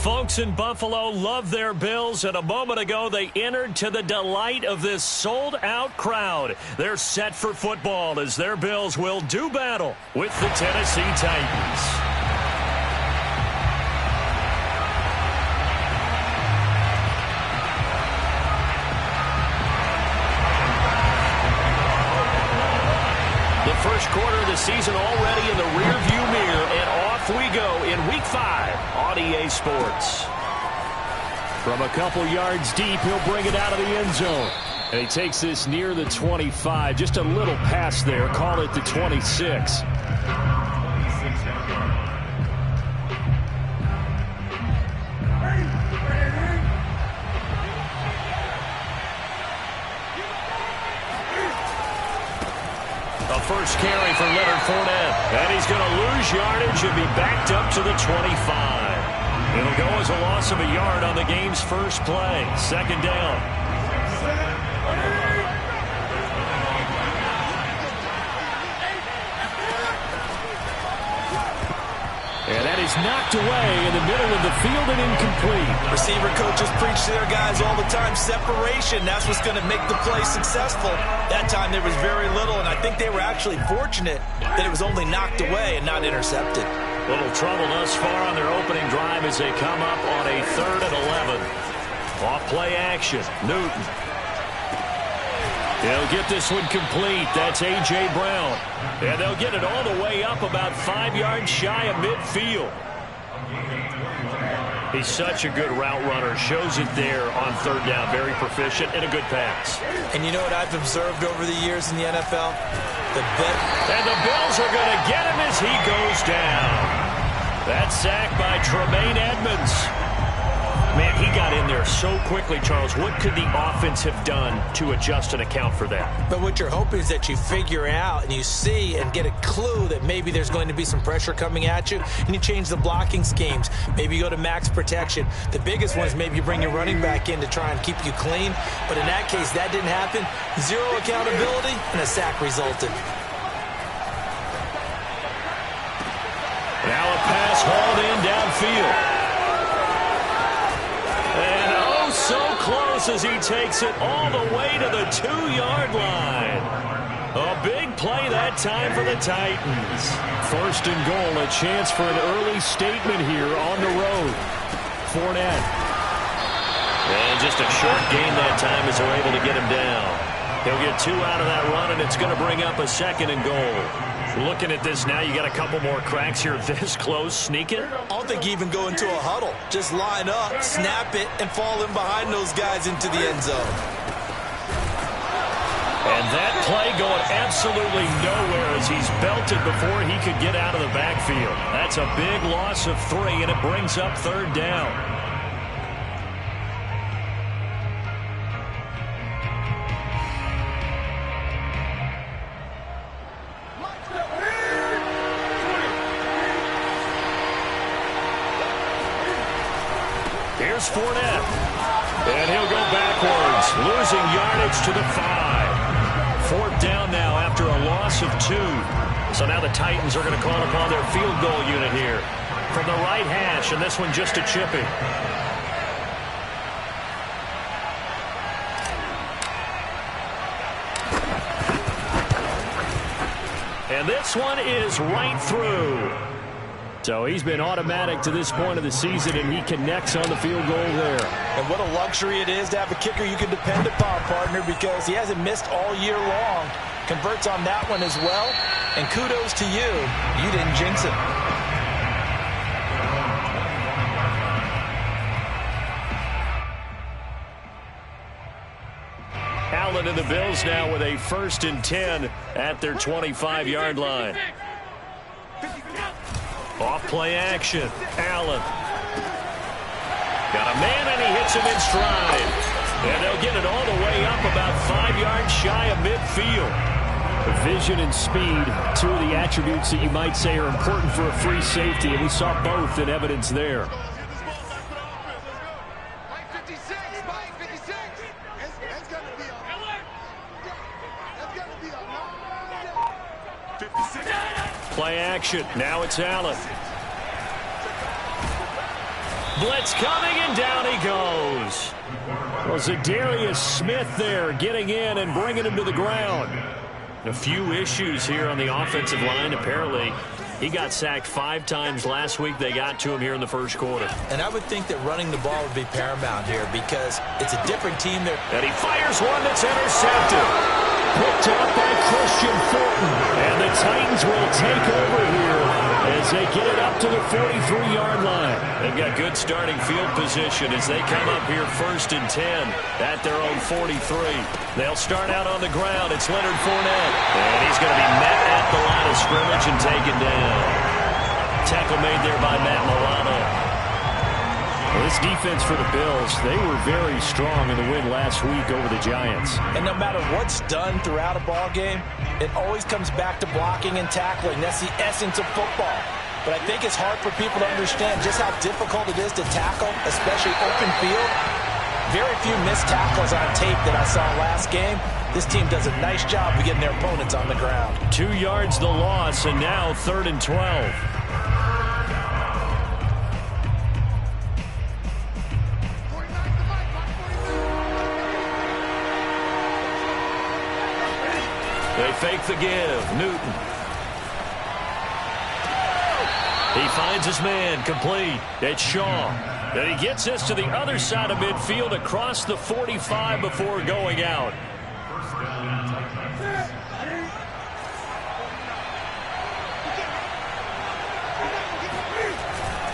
Folks in Buffalo love their Bills, and a moment ago they entered to the delight of this sold-out crowd. They're set for football as their Bills will do battle with the Tennessee Titans. The first quarter of the season already in the rearview mirror, and off we go in Week 5 on EA Sports. From a couple yards deep, he'll bring it out of the end zone. And he takes this near the 25. Just a little pass there. Call it the 26. First carry for Leonard Fournette. And he's going to lose yardage and be backed up to the 25. It'll go as a loss of a yard on the game's first play. Second down. And that is knocked away in the middle of the field and incomplete. Receiver coaches preach to their guys all the time. Separation, that's what's going to make the play successful. That time there was very little, and I think they were actually fortunate that it was only knocked away and not intercepted. Little trouble thus far on their opening drive as they come up on a 3rd and 11. Off play action. Newton. They'll get this one complete. That's A.J. Brown. And they'll get it all the way up about 5 yards shy of midfield. He's such a good route runner. Shows it there on 3rd down. Very proficient and a good pass. And you know what I've observed over the years in the NFL? And the Bills are going to get him as he goes down. That sack by Tremaine Edmonds. Man, he got in there so quickly, Charles. What could the offense have done to adjust and account for that? But what you're hoping is that you figure out and you see and get a clue that maybe there's going to be some pressure coming at you, and you change the blocking schemes. Maybe you go to max protection. The biggest one is maybe you bring your running back in to try and keep you clean. But in that case, that didn't happen. Zero accountability, and a sack resulted. Now a pass hauled in downfield. And oh, so close as he takes it all the way to the 2-yard line. A big play that time for the Titans. 1st and goal, a chance for an early statement here on the road. Fournette. And just a short gain that time as they're able to get him down. He'll get 2 out of that run, and it's going to bring up a 2nd and goal. Looking at this now, you got a couple more cracks here this close. Sneak it? I don't think you even go into a huddle. Just line up, snap it, and fall in behind those guys into the end zone. And that play going absolutely nowhere as he's belted before he could get out of the backfield. That's a big loss of 3, and it brings up 3rd down. Here's Fournette. And he'll go backwards, losing yardage to the 5. 4th down now after a loss of 2. So now the Titans are going to call upon their field goal unit here from the right hash, and this one just a chipping. And this one is right through. So he's been automatic to this point of the season, and he connects on the field goal there. And what a luxury it is to have a kicker you can depend upon, partner, because he hasn't missed all year long. Converts on that one as well. And kudos to you. You didn't jinx it. Allen and the Bills now with a 1st and 10 at their 25-yard line. Off play action. Allen. Got a man, and he hits him in stride. And they'll get it all the way up about 5 yards shy of midfield. Vision and speed, 2 of the attributes that you might say are important for a free safety, and we saw both in evidence there. Play action. Now it's Allen. Blitz coming, and down he goes. Well, Zadarius Smith there getting in and bringing him to the ground. A few issues here on the offensive line. Apparently, he got sacked 5 times last week. They got to him here in the first quarter. And I would think that running the ball would be paramount here because it's a different team there. And he fires one that's intercepted. Picked up by Christian Fulton. And the Titans will take over here as they get it up to the 43-yard line. They've got good starting field position as they come up here 1st and 10 at their own 43. They'll start out on the ground. It's Leonard Fournette. And he's going to be met at the line of scrimmage and taken down. Tackle made there by Matt Milano. Well, this defense for the Bills, they were very strong in the win last week over the Giants. And no matter what's done throughout a ball game, it always comes back to blocking and tackling. That's the essence of football. But I think it's hard for people to understand just how difficult it is to tackle, especially open field. Very few missed tackles on tape that I saw last game. This team does a nice job of getting their opponents on the ground. 2 yards the loss, and now 3rd and 12. They fake the give. Newton. He finds his man, complete. It's Shaw. And he gets this to the other side of midfield across the 45 before going out.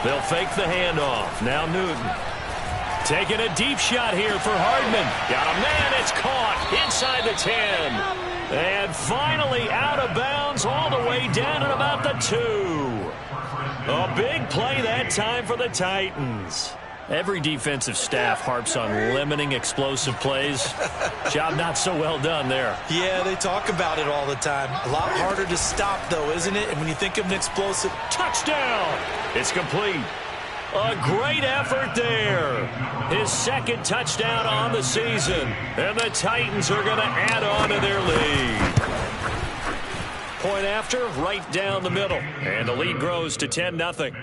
They'll fake the handoff. Now Newton. Taking a deep shot here for Hardman. Got a man. It's caught inside the 10. And finally out of bounds all the way down at about the 2. A big play that time for the Titans. Every defensive staff harps on limiting explosive plays. Job not so well done there. Yeah, they talk about it all the time. A lot harder to stop, though, isn't it? And when you think of an explosive touchdown, it's complete. A great effort there. His 2nd touchdown on the season. And the Titans are going to add on to their lead. Point after, right down the middle. And the lead grows to 10-0.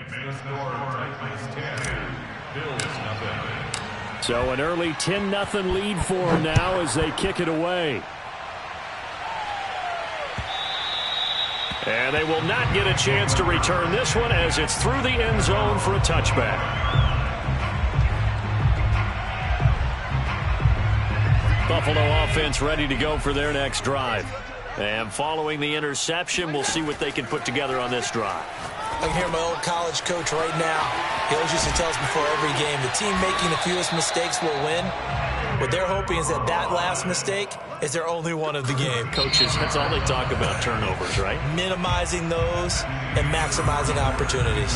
So an early 10-0 lead for them now as they kick it away. And they will not get a chance to return this one as it's through the end zone for a touchback. Buffalo offense ready to go for their next drive. And following the interception, we'll see what they can put together on this drive. I can hear my old college coach right now. He always used to tell us before every game, the team making the fewest mistakes will win. What they're hoping is that last mistake is their only one of the game. Coaches, that's all they talk about, turnovers, right? Minimizing those and maximizing opportunities.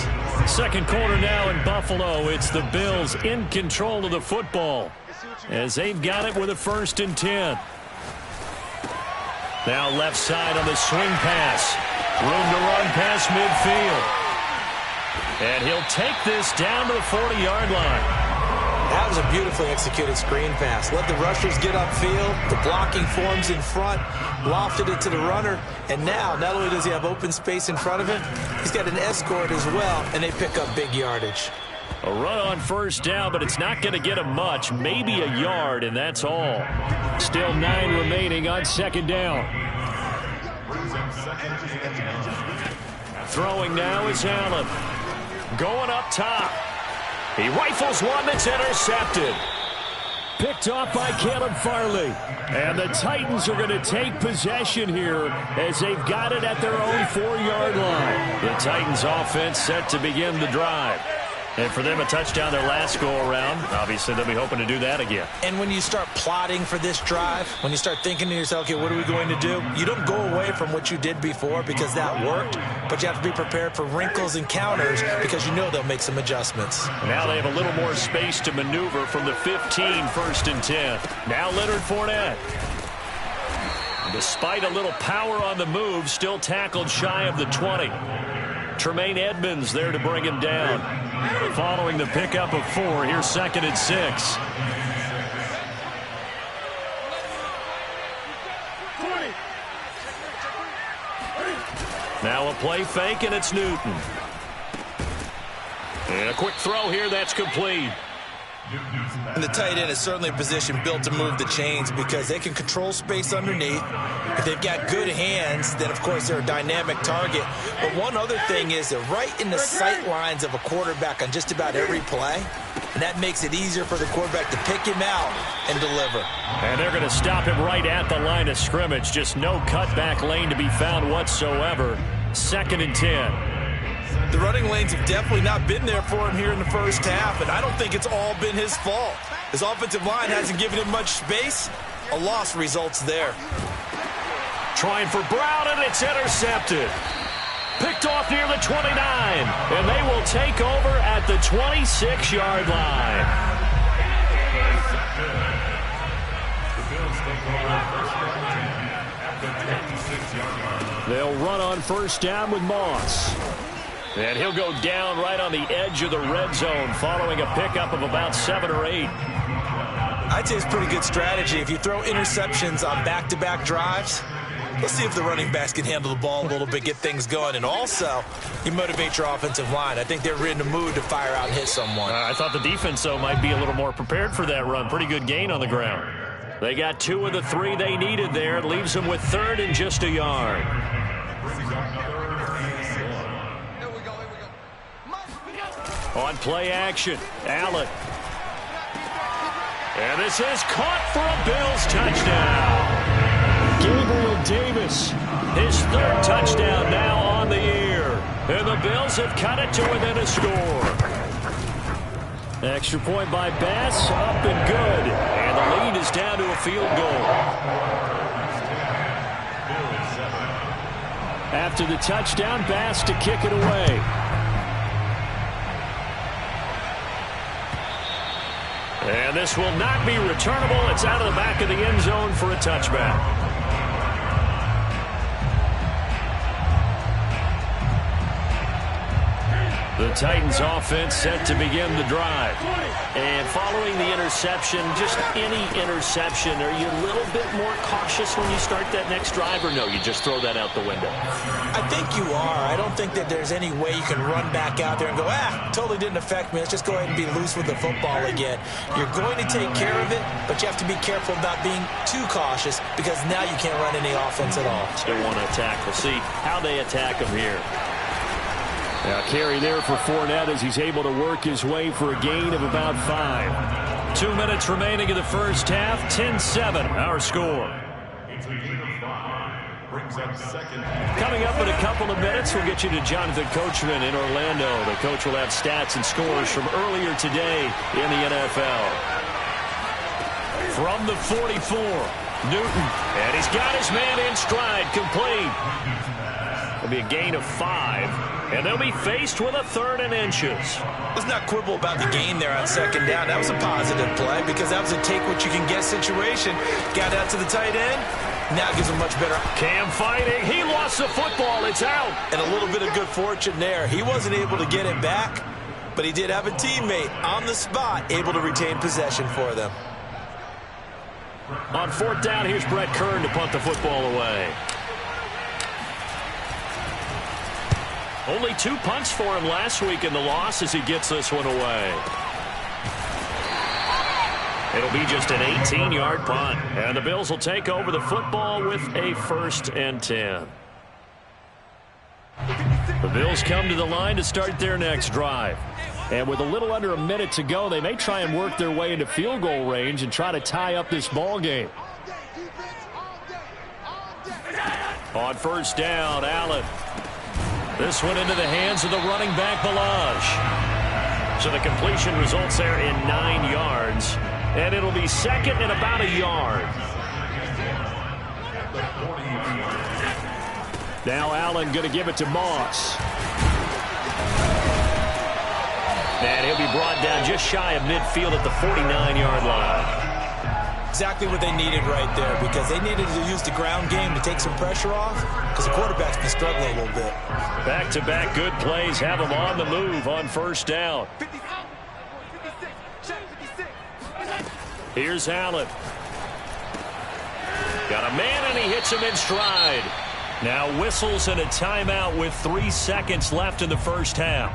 2nd quarter now in Buffalo. It's the Bills in control of the football as they've got it with a 1st and 10. Now left side on the swing pass. Room to run past midfield. And he'll take this down to the 40-yard line. That was a beautifully executed screen pass. Let the rushers get upfield. The blocking forms in front. Lofted it to the runner. And now, not only does he have open space in front of him, he's got an escort as well, and they pick up big yardage. A run on 1st down, but it's not going to get him much. Maybe a yard, and that's all. Still 9 remaining on 2nd down. Throwing now is Allen. Going up top. He rifles one that's intercepted. Picked off by Caleb Farley. And the Titans are going to take possession here as they've got it at their own 4-yard line. The Titans offense set to begin the drive. And for them, a touchdown their last go-around. Obviously, they'll be hoping to do that again. And when you start plotting for this drive, when you start thinking to yourself, okay, what are we going to do? You don't go away from what you did before because that worked, but you have to be prepared for wrinkles and counters because you know they'll make some adjustments. Now they have a little more space to maneuver from the 15, 1st and 10. Now Leonard Fournette. Despite a little power on the move, still tackled shy of the 20. Tremaine Edmonds there to bring him down. Following the pickup of 4, here's 2nd and 6. Now a play fake, and it's Newton. And a quick throw here that's complete. And the tight end is certainly a position built to move the chains because they can control space underneath. If they've got good hands, then, of course, they're a dynamic target. But one other thing is they're right in the sight lines of a quarterback on just about every play. And that makes it easier for the quarterback to pick him out and deliver. And they're going to stop him right at the line of scrimmage. Just no cutback lane to be found whatsoever. 2nd and 10. The running lanes have definitely not been there for him here in the first half, and I don't think it's all been his fault. His offensive line hasn't given him much space. A loss results there. Trying for Brown, and it's intercepted. Picked off near the 29, and they will take over at the 26-yard line. They'll run on first down with Moss. And he'll go down right on the edge of the red zone following a pickup of about 7 or 8. I'd say it's a pretty good strategy. If you throw interceptions on back-to-back drives, let's see if the running backs can handle the ball a little bit, get things going. And also, you motivate your offensive line. I think they're in the mood to fire out and hit someone. I thought the defense, though, might be a little more prepared for that run. Pretty good gain on the ground. They got 2 of the 3 they needed there. It leaves them with 3rd and just a yard. On play action, Allen. And this is caught for a Bills touchdown. Gabriel Davis. His 3rd touchdown now on the year. And the Bills have cut it to within a score. Extra point by Bass, up and good. And the lead is down to a field goal. After the touchdown, Bass to kick it away. And this will not be returnable. It's out of the back of the end zone for a touchback. The Titans offense set to begin the drive. And following the interception, just any interception, are you a little bit more cautious when you start that next drive, or no, you just throw that out the window? I think you are. I don't think that there's any way you can run back out there and go, totally didn't affect me. Let's just go ahead and be loose with the football again. You're going to take care of it, but you have to be careful about being too cautious because now you can't run any offense at all. Still want to attack. We'll see how they attack them here. Now carry there for Fournette as he's able to work his way for a gain of about 5. 2 minutes remaining in the first half. 10-7, our score. Coming up in a couple of minutes, we'll get you to Jonathan Coachman in Orlando. The coach will have stats and scores from earlier today in the NFL. From the 44, Newton. And he's got his man in stride, complete. It'll be a gain of 5. And they'll be faced with a 3rd and inches. Let's not quibble about the gain there on 2nd down. That was a positive play because that was a take-what-you-can-get situation. Got out to the tight end. Now gives him much better. Cam fighting. He lost the football. It's out. And a little bit of good fortune there. He wasn't able to get it back, but he did have a teammate on the spot able to retain possession for them. On 4th down, here's Brett Kern to punt the football away. Only 2 punts for him last week in the loss as he gets this one away. It'll be just an 18-yard punt. And the Bills will take over the football with a 1st and 10. The Bills come to the line to start their next drive. And with a little under a minute to go, they may try and work their way into field goal range and try to tie up this ball game. On 1st down, Allen. This one into the hands of the running back, Balaj. So the completion results there in 9 yards. And it'll be 2nd and about a yard. Now Allen going to give it to Moss. And he'll be brought down just shy of midfield at the 49-yard line. Exactly what they needed right there because they needed to use the ground game to take some pressure off because the quarterback's been struggling a little bit. Back-to-back good plays have them on the move on 1st down. Here's Allen. Got a man, and he hits him in stride. Now whistles and a timeout with 3 seconds left in the first half.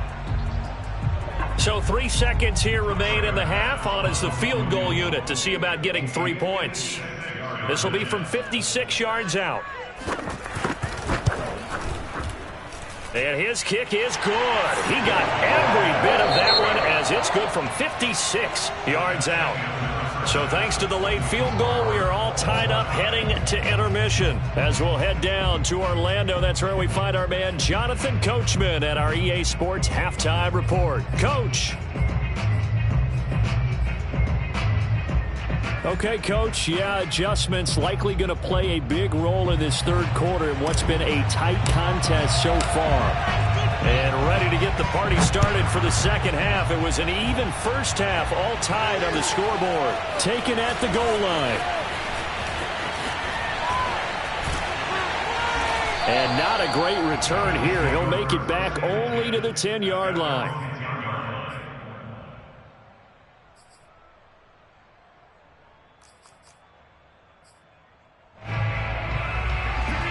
So 3 seconds here remain in the half. On is the field goal unit to see about getting 3 points. This will be from 56 yards out. And his kick is good. He got every bit of that one as it's good from 56 yards out. So thanks to the late field goal, we are all tied up heading to intermission. As we'll head down to Orlando, that's where we find our man Jonathan Coachman at our EA Sports Halftime Report. Coach. Okay, Coach, adjustments likely going to play a big role in this third quarter in what's been a tight contest so far. And ready to get the party started for the second half. It was an even first half, all tied on the scoreboard. Taken at the goal line. And not a great return here. He'll make it back only to the 10-yard line.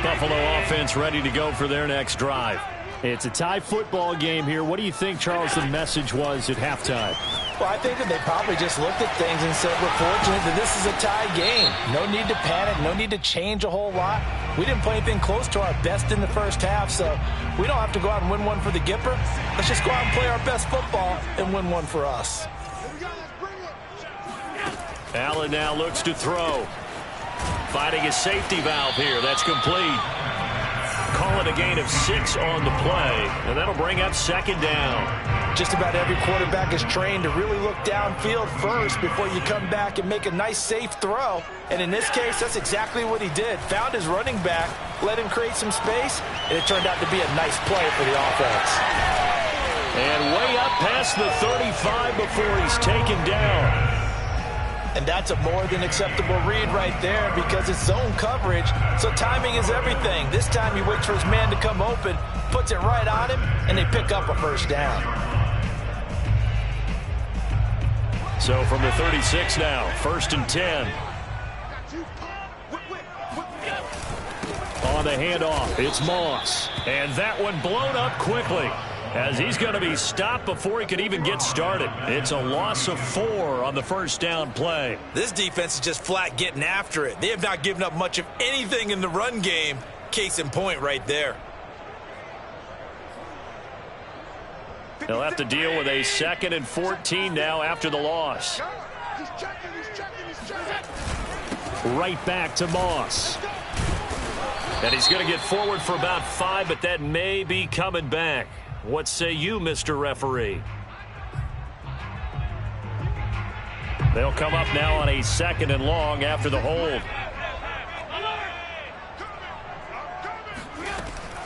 Buffalo offense ready to go for their next drive. It's a tie football game here. What do you think, Charles, the message was at halftime? Well, I think that they probably just looked at things and said, we're fortunate that this is a tie game. No need to panic. No need to change a whole lot. We didn't play anything close to our best in the first half, so we don't have to go out and win one for the Gipper. Let's just go out and play our best football and win one for us. Allen now looks to throw. Finding a safety valve here. That's complete. Call it a gain of 6 on the play, and that'll bring up second down. Just about every quarterback is trained to really look downfield first before you come back and make a nice, safe throw. And in this case, that's exactly what he did. Found his running back, let him create some space, and it turned out to be a nice play for the offense. And way up past the 35 before he's taken down. And that's a more than acceptable read right there because it's zone coverage, so timing is everything. This time he waits for his man to come open, puts it right on him, and they pick up a first down. So from the 36 now, 1st and 10. On the handoff, it's Moss. And that one blown up quickly, as he's going to be stopped before he could even get started. It's a loss of 4 on the first down play. This defense is just flat getting after it. They have not given up much of anything in the run game. Case in point right there. They'll have to deal with a 2nd and 14 now after the loss. Right back to Moss. And he's going to get forward for about 5, but that may be coming back. What say you, Mr. Referee? They'll come up now on a 2nd and long after the hold.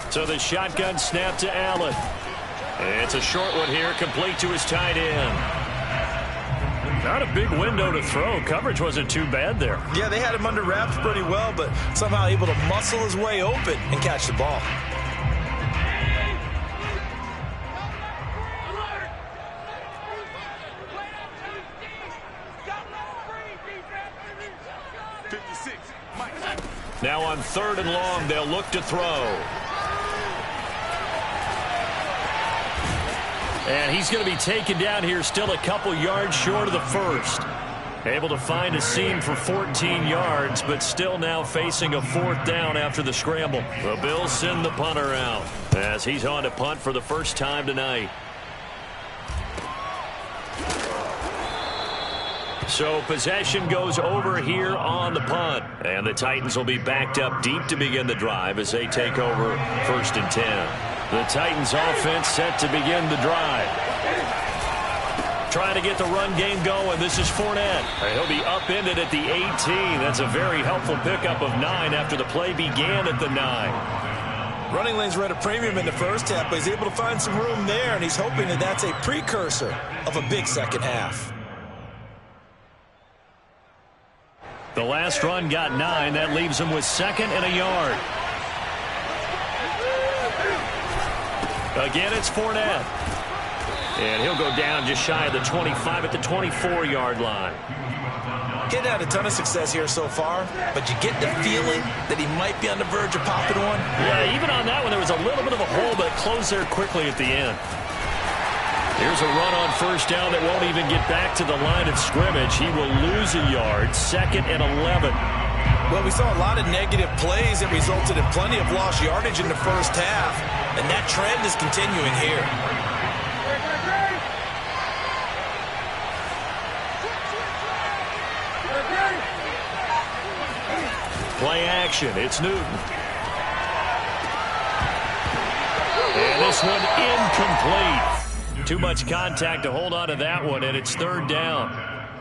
So the shotgun snap to Allen. It's a short one here, complete to his tight end. Not a big window to throw. Coverage wasn't too bad there. Yeah, they had him under wraps pretty well, but somehow able to muscle his way open and catch the ball. Now on 3rd and long, they'll look to throw. And he's going to be taken down here, still a couple yards short of the first. Able to find a seam for 14 yards, but still now facing a 4th down after the scramble. The Bills send the punter out as he's on to punt for the first time tonight. So possession goes over here on the punt. And the Titans will be backed up deep to begin the drive as they take over 1st and 10. The Titans offense set to begin the drive. Trying to get the run game going. This is Fournette. He'll be upended at the 18. That's a very helpful pickup of 9 after the play began at the 9. Running lanes were at a premium in the first half, but he's able to find some room there, and he's hoping that that's a precursor of a big second half. The last run got 9. That leaves him with 2nd and a yard. Again, it's Fournette. And he'll go down just shy of the 25 at the 24-yard line. Getting had a ton of success here so far, but you get the feeling that he might be on the verge of popping one. Yeah, even on that one, there was a little bit of a hole, but it closed there quickly at the end. Here's a run on first down that won't even get back to the line of scrimmage. He will lose a yard, 2nd and 11. Well, we saw a lot of negative plays that resulted in plenty of lost yardage in the first half, and that trend is continuing here. Play action. It's Newton. And this one incomplete. Too much contact to hold on to that one, and it's 3rd down.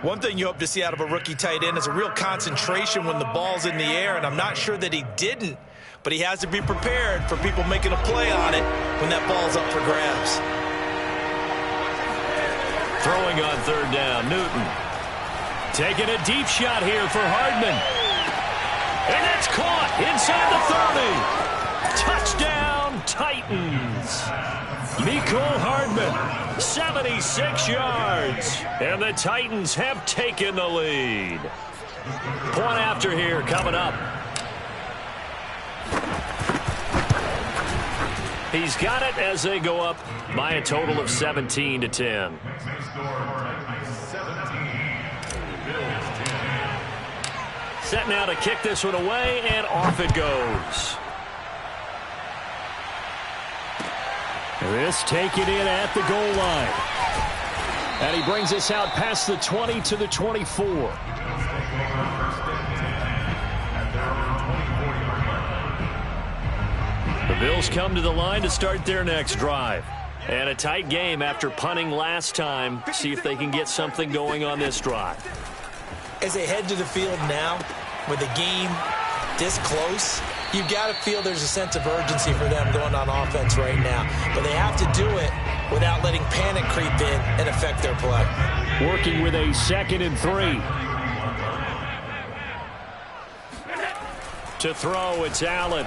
One thing you hope to see out of a rookie tight end is a real concentration when the ball's in the air, and I'm not sure that he didn't, but he has to be prepared for people making a play on it when that ball's up for grabs. Throwing on 3rd down, Newton. Taking a deep shot here for Hardman. And that's caught inside the 30. Touchdown, Titans. Mecole Hardman, 76 yards. And the Titans have taken the lead. Point after here coming up. He's got it as they go up by a total of 17-10. Set now to kick this one away, and off it goes. This taken in at the goal line. And he brings us out past the 20 to the 24. The Bills come to the line to start their next drive. And a tight game after punting last time. See if they can get something going on this drive. As they head to the field now, with the game this close, you've got to feel there's a sense of urgency for them going on offense right now. But they have to do it without letting panic creep in and affect their play. Working with a 2nd and 3. To throw, it's Allen.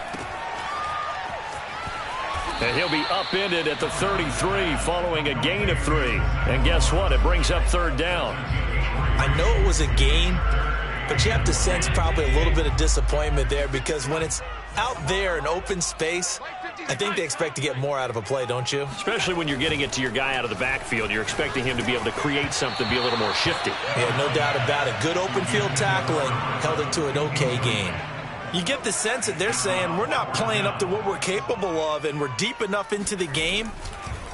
And he'll be upended at the 33 following a gain of 3. And guess what? It brings up 3rd down. I know it was a gain, but you have to sense probably a little bit of disappointment there because when it's out there in open space, I think they expect to get more out of a play, don't you? Especially when you're getting it to your guy out of the backfield. You're expecting him to be able to create something, be a little more shifty. Yeah, no doubt about it. Good open field tackling held it to an okay gain. You get the sense that they're saying we're not playing up to what we're capable of, and we're deep enough into the game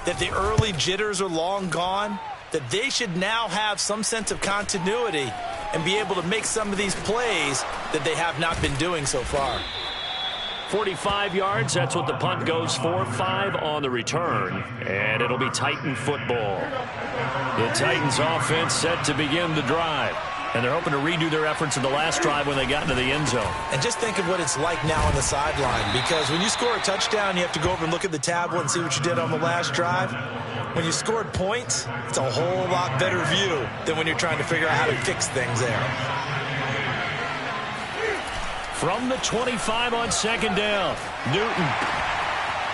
that the early jitters are long gone, that they should now have some sense of continuity and be able to make some of these plays that they have not been doing so far. 45 yards, that's what the punt goes for. 5 on the return, and it'll be Titan football. The Titans offense set to begin the drive. And they're hoping to redo their efforts in the last drive when they got into the end zone. And just think of what it's like now on the sideline, because when you score a touchdown, you have to go over and look at the tablet and see what you did on the last drive. When you scored points, it's a whole lot better view than when you're trying to figure out how to fix things there. From the 25 on 2nd down, Newton.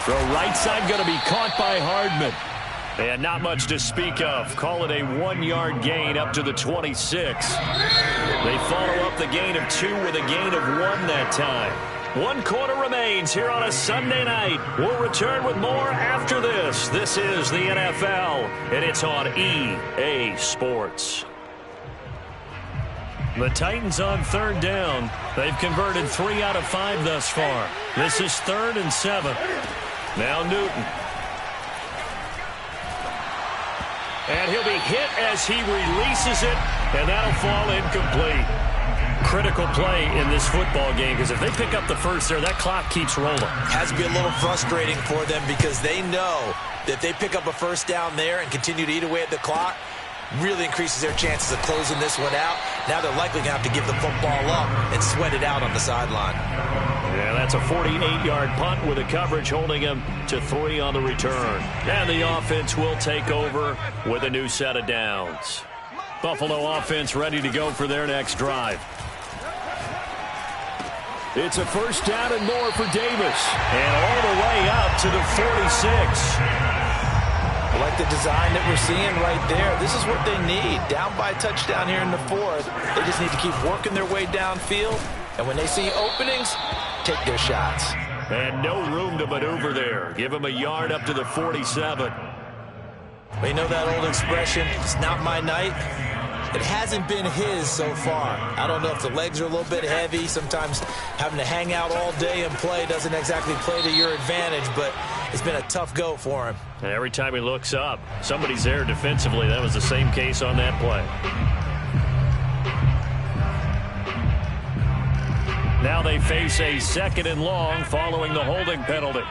Throw right side going to be caught by Hardman. And not much to speak of. Call it a 1-yard gain up to the 26. They follow up the gain of 2 with a gain of 1 that time. 1 quarter remains here on a Sunday night. We'll return with more after this. This is the NFL, and it's on EA Sports. The Titans on 3rd down. They've converted 3 out of 5 thus far. This is 3rd and 7. Now Newton. And he'll be hit as he releases it, and that'll fall incomplete. Critical play in this football game, because if they pick up the first there, that clock keeps rolling. Has to be a little frustrating for them because they know that if they pick up a first down there and continue to eat away at the clock, really increases their chances of closing this one out. Now they're likely going to have to give the football up and sweat it out on the sideline. Yeah, that's a 48-yard punt with a coverage holding him to 3 on the return. And the offense will take over with a new set of downs. Buffalo offense ready to go for their next drive. It's a first down and more for Davis. And all the way out to the 46. I like the design that we're seeing right there. This is what they need. Down by a touchdown here in the 4th. They just need to keep working their way downfield. And when they see openings, take their shots. And no room to maneuver there. Give him a yard up to the 47. Well, you know that old expression, it's not my night? It hasn't been his so far. I don't know if the legs are a little bit heavy. Sometimes having to hang out all day and play doesn't exactly play to your advantage, but it's been a tough go for him. And every time he looks up, somebody's there defensively. That was the same case on that play. Now they face a 2nd and long following the holding penalty.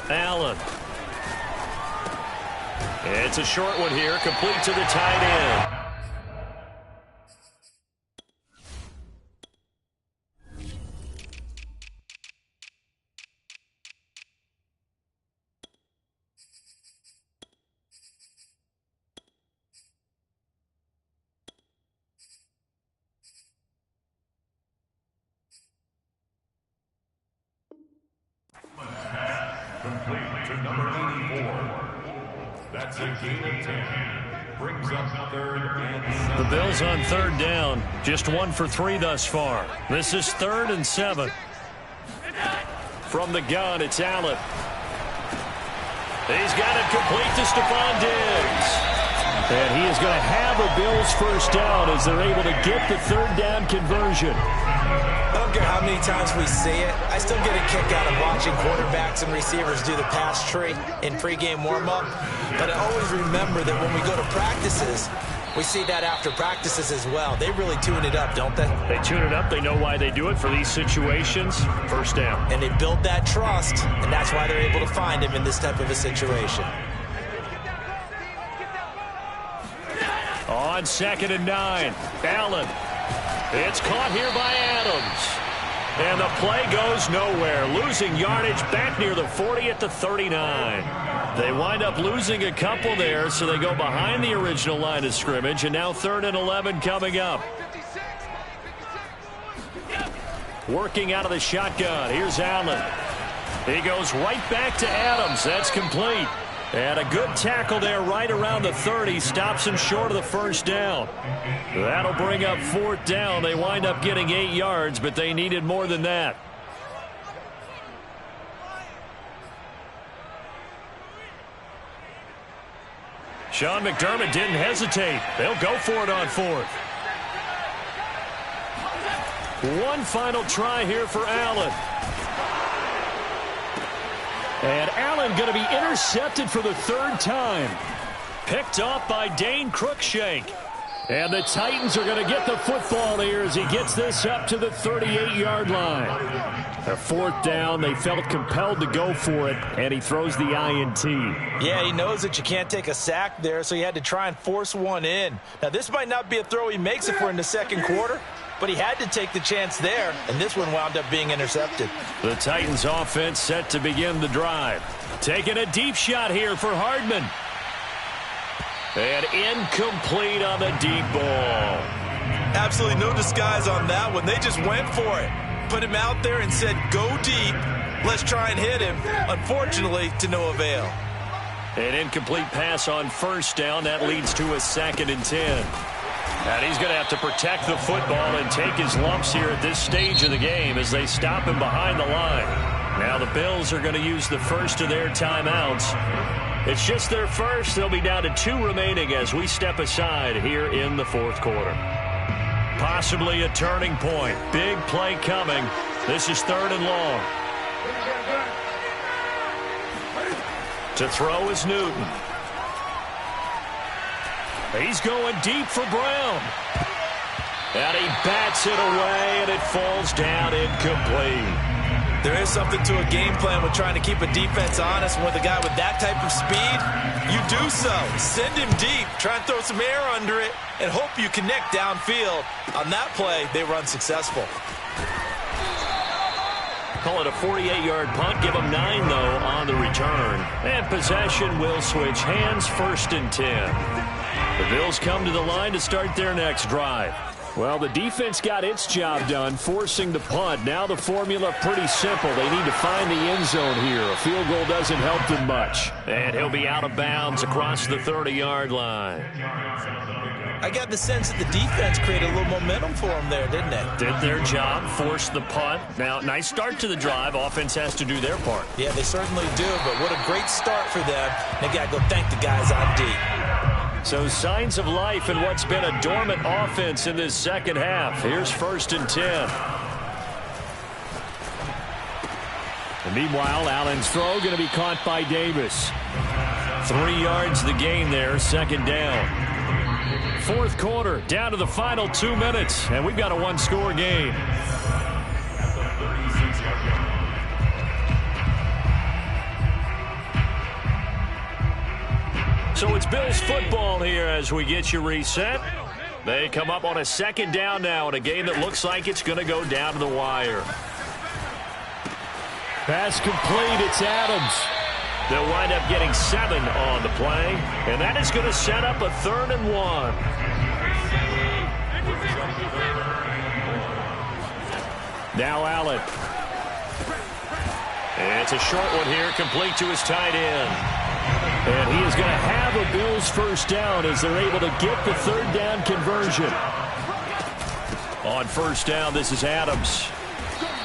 Allen. It's a short one here, complete to the tight end. Complete to number 84. That's a gain of 10. Brings up 3rd and 7. The Bills on 3rd down. Just 1 for 3 thus far. This is 3rd and 7. From the gun, it's Allen. He's got it complete to Stephon Diggs. And he is going to have a Bills first down as they're able to get the 3rd down conversion. I don't care how many times we see it. I still get a kick out of watching quarterbacks and receivers do the pass tree in pregame warm-up. But I always remember that when we go to practices, we see that after practices as well. They really tune it up, don't they? They tune it up. They know why they do it for these situations. First down. And they build that trust, and that's why they're able to find him in this type of a situation. On 2nd and 9, Allen. It's caught here by Adams. And the play goes nowhere. Losing yardage back near the 40 at the 39. They wind up losing a couple there, so they go behind the original line of scrimmage, and now 3rd and 11 coming up. Working out of the shotgun. Here's Allen. He goes right back to Adams. That's complete. And a good tackle there right around the 30. Stops him short of the first down. That'll bring up 4th down. They wind up getting 8 yards, but they needed more than that. Sean McDermott didn't hesitate. They'll go for it on 4th. One final try here for Allen. And Allen going to be intercepted for the 3rd time. Picked off by Dane Cruikshank. And the Titans are going to get the football here as he gets this up to the 38-yard line. A 4th down, they felt compelled to go for it, and he throws the INT. Yeah, he knows that you can't take a sack there, so he had to try and force one in. Now, this might not be a throw he makes if we're in the 2nd quarter, but he had to take the chance there, and this one wound up being intercepted. The Titans offense set to begin the drive. Taking a deep shot here for Hardman. And incomplete on the deep ball. Absolutely no disguise on that one. They just went for it. Put him out there and said, go deep. Let's try and hit him. Unfortunately, to no avail. An incomplete pass on 1st down. That leads to a 2nd and 10. And he's going to have to protect the football and take his lumps here at this stage of the game as they stop him behind the line. Now the Bills are going to use the first of their timeouts. It's just their first. They'll be down to 2 remaining as we step aside here in the 4th quarter. Possibly a turning point. Big play coming. This is 3rd and long. To throw is Newton. He's going deep for Brown. And he bats it away, and it falls down incomplete. There is something to a game plan with trying to keep a defense honest. With a guy with that type of speed, you do so. Send him deep. Try and throw some air under it and hope you connect downfield. On that play, they were unsuccessful. Call it a 48-yard punt. Give them 9, though, on the return. And possession will switch hands. 1st and 10. The Bills come to the line to start their next drive. Well, the defense got its job done, forcing the punt. Now the formula pretty simple. They need to find the end zone here. A field goal doesn't help them much. And he'll be out of bounds across the 30-yard line. I got the sense that the defense created a little momentum for them there, didn't they? Did their job, forced the punt. Now, nice start to the drive. Offense has to do their part. Yeah, they certainly do, but what a great start for them. They got to go thank the guys on D. So signs of life in what's been a dormant offense in this second half. Here's 1st and 10. And meanwhile, Allen's throw going to be caught by Davis. 3 yards the gain there, 2nd down. 4th quarter, down to the final 2 minutes, and we've got a one-score game. So it's Bills football here as we get you reset. They come up on a 2nd down now in a game that looks like it's going to go down to the wire. Pass complete, it's Adams. They'll wind up getting 7 on the play, and that is going to set up a 3rd and 1. Now Allen. And it's a short one here, complete to his tight end. And he is going to have a Bills 1st down as they're able to get the 3rd down conversion. On 1st down, this is Adams.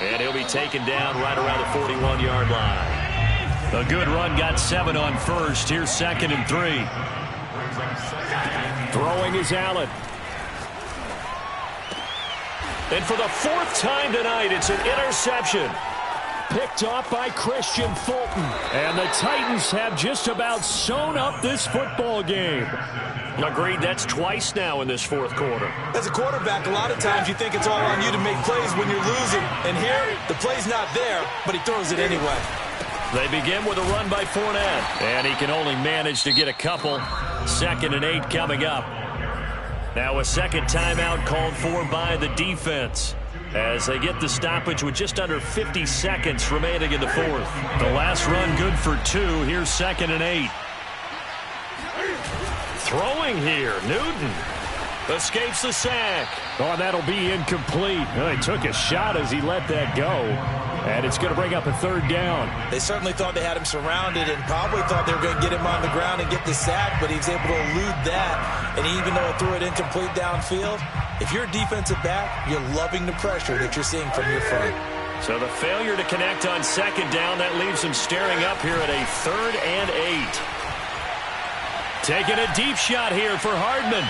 And he'll be taken down right around the 41-yard line. A good run, got 7 on 1st. Here's 2nd and 3. Throwing is Allen. And for the 4th time tonight, it's an interception. Picked off by Christian Fulton. And the Titans have just about sewn up this football game. Agreed, that's twice now in this 4th quarter. As a quarterback, a lot of times you think it's all on you to make plays when you're losing. And here, the play's not there, but he throws it anyway. They begin with a run by Fournette. And he can only manage to get a couple. 2nd and 8 coming up. Now a 2nd timeout called for by the defense as they get the stoppage with just under 50 seconds remaining in the 4th. The last run good for 2. Here's 2nd and 8. Throwing here, Newton escapes the sack. Oh, and that'll be incomplete. Well, he took a shot as he let that go. And it's going to bring up a 3rd down. They certainly thought they had him surrounded and probably thought they were going to get him on the ground and get the sack, but he was able to elude that. And even though it threw it incomplete downfield, if you're a defensive back, you're loving the pressure that you're seeing from your front. So the failure to connect on 2nd down, that leaves him staring up here at a 3rd and 8. Taking a deep shot here for Hardman.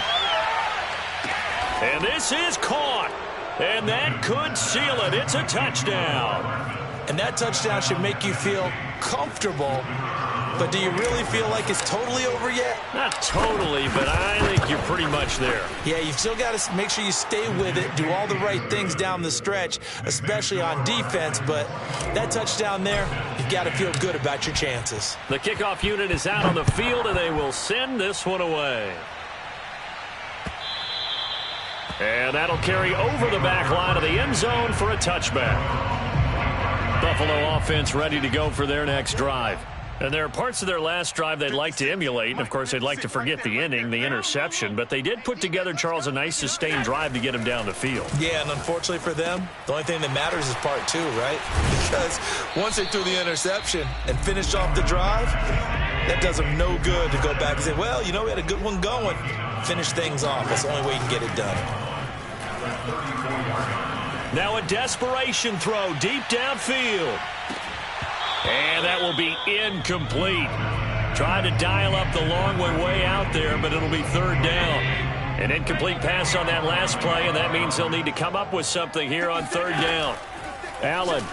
And this is caught. And that could seal it. It's a touchdown. And that touchdown should make you feel comfortable. But do you really feel like it's totally over yet? Not totally, but I think you're pretty much there. Yeah, you've still got to make sure you stay with it, do all the right things down the stretch, especially on defense. But that touchdown there, you've got to feel good about your chances. The kickoff unit is out on the field, and they will send this one away. And that'll carry over the back line of the end zone for a touchback. Buffalo offense ready to go for their next drive. And there are parts of their last drive they'd like to emulate. And, of course, they'd like to forget the inning, the interception. But they did put together, Charles, a nice sustained drive to get him down the field. Yeah, and unfortunately for them, the only thing that matters is part 2, right? Because once they threw the interception and finished off the drive, that does them no good to go back and say, well, you know, we had a good one going. Finish things off. That's the only way you can get it done. Now a desperation throw deep downfield. And that will be incomplete. Try to dial up the long way out there, but it'll be 3rd down. An incomplete pass on that last play, and that means they'll need to come up with something here on 3rd down. Allen.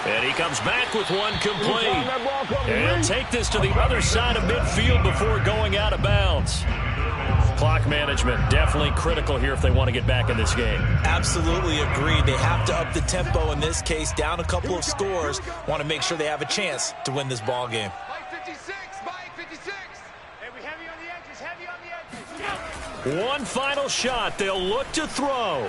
And he comes back with one complete. And he'll take this to the other side of midfield before going out of bounds. Clock management definitely critical here if they want to get back in this game. Absolutely agreed. They have to up the tempo in this case, down a couple of scores. Want to make sure they have a chance to win this ball game. One final shot. They'll look to throw.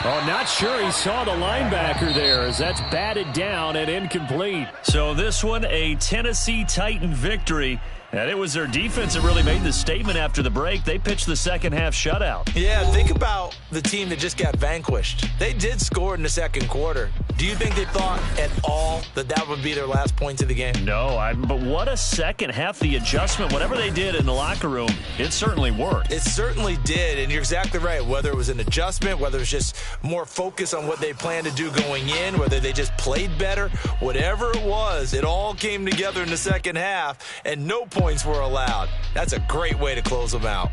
Oh, not sure he saw the linebacker there as that's batted down and incomplete. So this one, a Tennessee Titan victory. And it was their defense that really made the statement after the break. They pitched the second half shutout. Yeah, think about the team that just got vanquished. They did score in the second quarter. Do you think they thought at all that that would be their last points of the game? No, but what a second half. The adjustment, whatever they did in the locker room, it certainly worked. It certainly did, and you're exactly right. Whether it was an adjustment, whether it was just more focus on what they planned to do going in, whether they just played better, whatever it was, it all came together in the second half, and no points were allowed. That's a great way to close them out.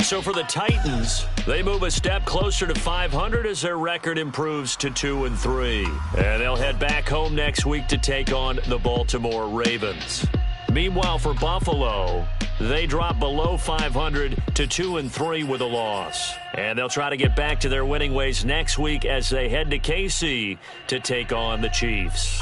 So for the Titans, they move a step closer to 500 as their record improves to 2-3. And they'll head back home next week to take on the Baltimore Ravens. Meanwhile, for Buffalo, they drop below 500 to 2-3 with a loss. And they'll try to get back to their winning ways next week as they head to KC to take on the Chiefs.